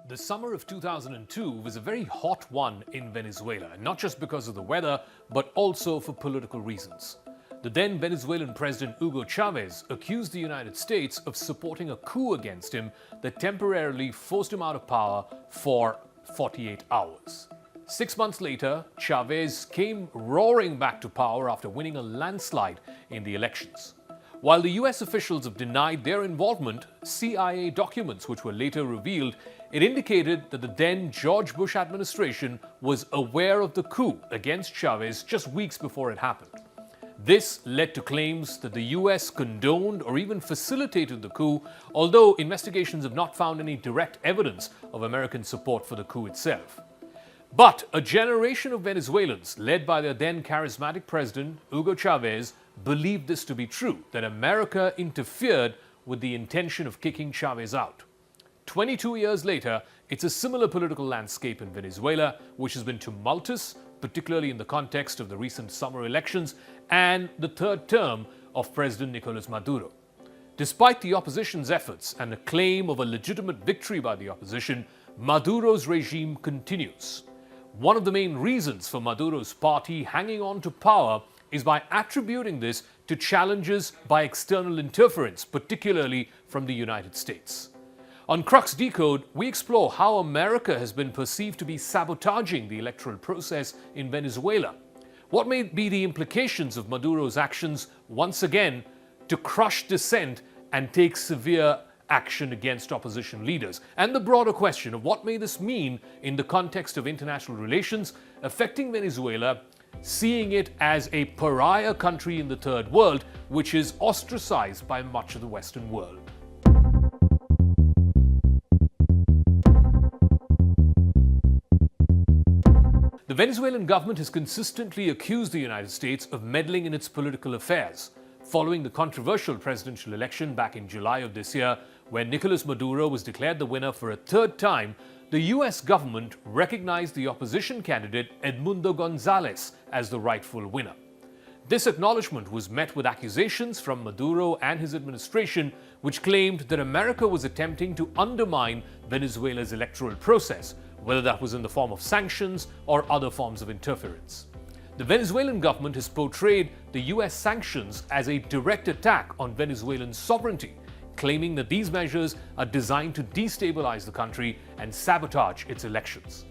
The summer of 2002 was a very hot one in Venezuela, not just because of the weather, but also for political reasons. The then Venezuelan President Hugo Chavez accused the United States of supporting a coup against him that temporarily forced him out of power for 48 hours. 6 months later, Chavez came roaring back to power after winning a landslide in the elections. While the US officials have denied their involvement, CIA documents which were later revealed, it indicated that the then George Bush administration was aware of the coup against Chavez just weeks before it happened. This led to claims that the US condoned or even facilitated the coup, although investigations have not found any direct evidence of American support for the coup itself. But a generation of Venezuelans, led by their then charismatic president, Hugo Chavez, believed this to be true, that America interfered with the intention of kicking Chavez out. 22 years later, it's a similar political landscape in Venezuela, which has been tumultuous, particularly in the context of the recent summer elections and the third term of President Nicolás Maduro. Despite the opposition's efforts and a claim of a legitimate victory by the opposition, Maduro's regime continues. One of the main reasons for Maduro's party hanging on to power is by attributing this to challenges by external interference, particularly from the United States. On Crux Decode, we explore how America has been perceived to be sabotaging the electoral process in Venezuela. What may be the implications of Maduro's actions once again to crush dissent and take severe action against opposition leaders, and the broader question of what may this mean in the context of international relations affecting Venezuela, seeing it as a pariah country in the third world which is ostracized by much of the Western world. The Venezuelan government has consistently accused the United States of meddling in its political affairs, following the controversial presidential election back in July of this year, when Nicolás Maduro was declared the winner for a third time. The US government recognized the opposition candidate Edmundo Gonzalez as the rightful winner. This acknowledgement was met with accusations from Maduro and his administration, which claimed that America was attempting to undermine Venezuela's electoral process, whether that was in the form of sanctions or other forms of interference. The Venezuelan government has portrayed the US sanctions as a direct attack on Venezuelan sovereignty, claiming that these measures are designed to destabilize the country and sabotage its elections.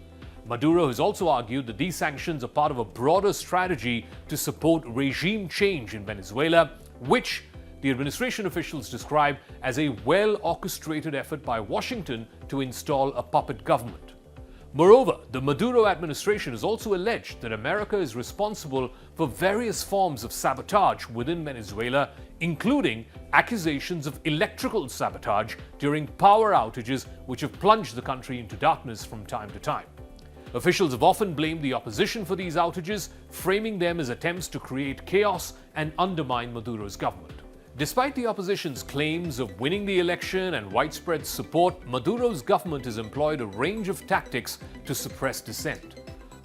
Maduro has also argued that these sanctions are part of a broader strategy to support regime change in Venezuela, which the administration officials describe as a well-orchestrated effort by Washington to install a puppet government. Moreover, the Maduro administration has also alleged that America is responsible for various forms of sabotage within Venezuela, including accusations of electrical sabotage during power outages which have plunged the country into darkness from time to time. Officials have often blamed the opposition for these outages, framing them as attempts to create chaos and undermine Maduro's government. Despite the opposition's claims of winning the election and widespread support, Maduro's government has employed a range of tactics to suppress dissent.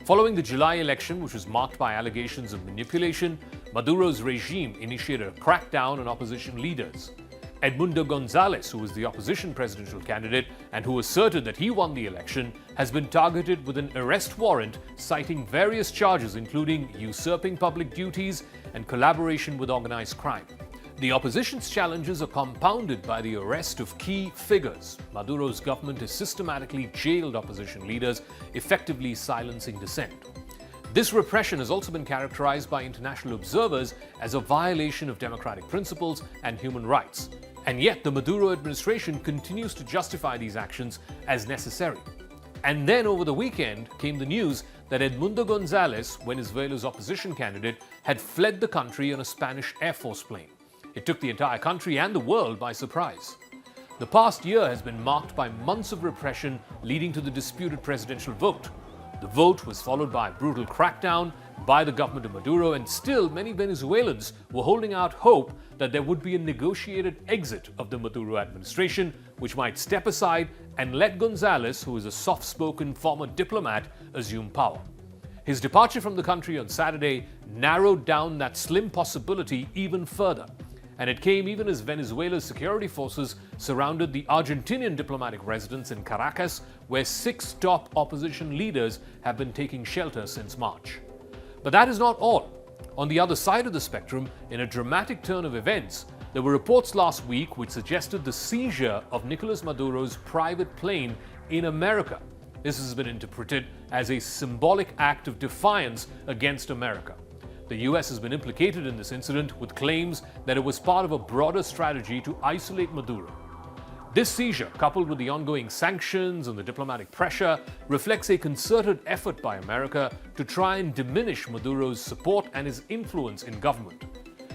Following the July election, which was marked by allegations of manipulation, Maduro's regime initiated a crackdown on opposition leaders. Edmundo Gonzalez, who was the opposition presidential candidate and who asserted that he won the election, has been targeted with an arrest warrant citing various charges including usurping public duties and collaboration with organized crime. The opposition's challenges are compounded by the arrest of key figures. Maduro's government has systematically jailed opposition leaders, effectively silencing dissent. This repression has also been characterized by international observers as a violation of democratic principles and human rights. And yet the Maduro administration continues to justify these actions as necessary. And then over the weekend came the news that Edmundo Gonzalez, Venezuela's opposition candidate, had fled the country on a Spanish Air Force plane. It took the entire country and the world by surprise. The past year has been marked by months of repression leading to the disputed presidential vote. The vote was followed by a brutal crackdown by the government of Maduro, and still many Venezuelans were holding out hope that there would be a negotiated exit of the Maduro administration, which might step aside and let Gonzalez, who is a soft-spoken former diplomat, assume power. His departure from the country on Saturday narrowed down that slim possibility even further. and it came even as Venezuela's security forces surrounded the Argentinian diplomatic residence in Caracas, where 6 top opposition leaders have been taking shelter since March. But that is not all. On the other side of the spectrum, in a dramatic turn of events, there were reports last week which suggested the seizure of Nicolás Maduro's private plane in America. This has been interpreted as a symbolic act of defiance against America. The US has been implicated in this incident with claims that it was part of a broader strategy to isolate Maduro. This seizure, coupled with the ongoing sanctions and the diplomatic pressure, reflects a concerted effort by America to try and diminish Maduro's support and his influence in government.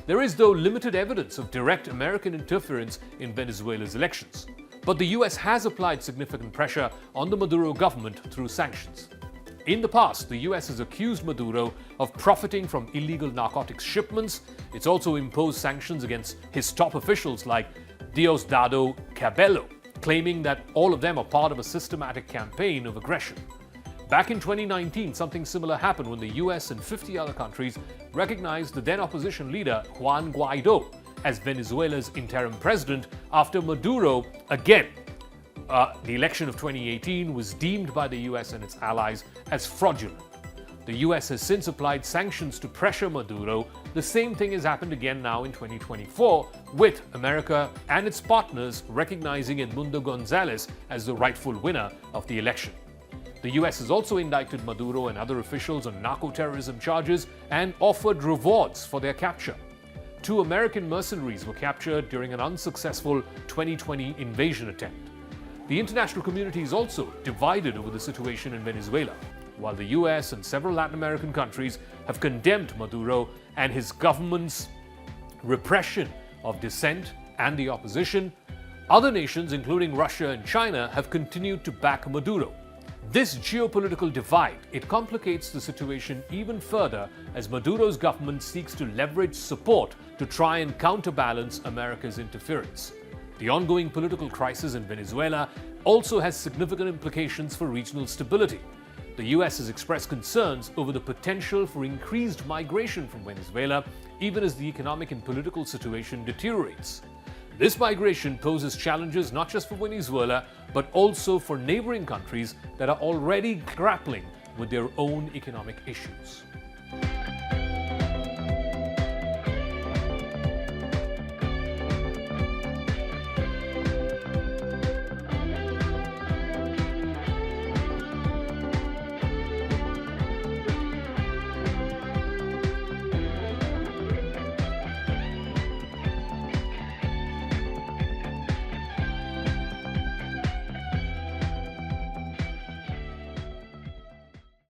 There is, though, limited evidence of direct American interference in Venezuela's elections. But the US has applied significant pressure on the Maduro government through sanctions. In the past, the US has accused Maduro of profiting from illegal narcotics shipments. It's also imposed sanctions against his top officials like Diosdado Cabello, claiming that all of them are part of a systematic campaign of aggression. Back in 2019, something similar happened when the US and 50 other countries recognized the then opposition leader Juan Guaido as Venezuela's interim president after Maduro, again, the election of 2018 was deemed by the US and its allies as fraudulent. The US has since applied sanctions to pressure Maduro. The same thing has happened again now in 2024, with America and its partners recognizing Edmundo Gonzalez as the rightful winner of the election. The US has also indicted Maduro and other officials on narco-terrorism charges and offered rewards for their capture. 2 American mercenaries were captured during an unsuccessful 2020 invasion attempt. The international community is also divided over the situation in Venezuela. While the US and several Latin American countries have condemned Maduro and his government's repression of dissent and the opposition, other nations, including Russia and China, have continued to back Maduro. This geopolitical divide, it complicates the situation even further as Maduro's government seeks to leverage support to try and counterbalance America's interference. The ongoing political crisis in Venezuela also has significant implications for regional stability. The US has expressed concerns over the potential for increased migration from Venezuela, even as the economic and political situation deteriorates. This migration poses challenges not just for Venezuela, but also for neighboring countries that are already grappling with their own economic issues.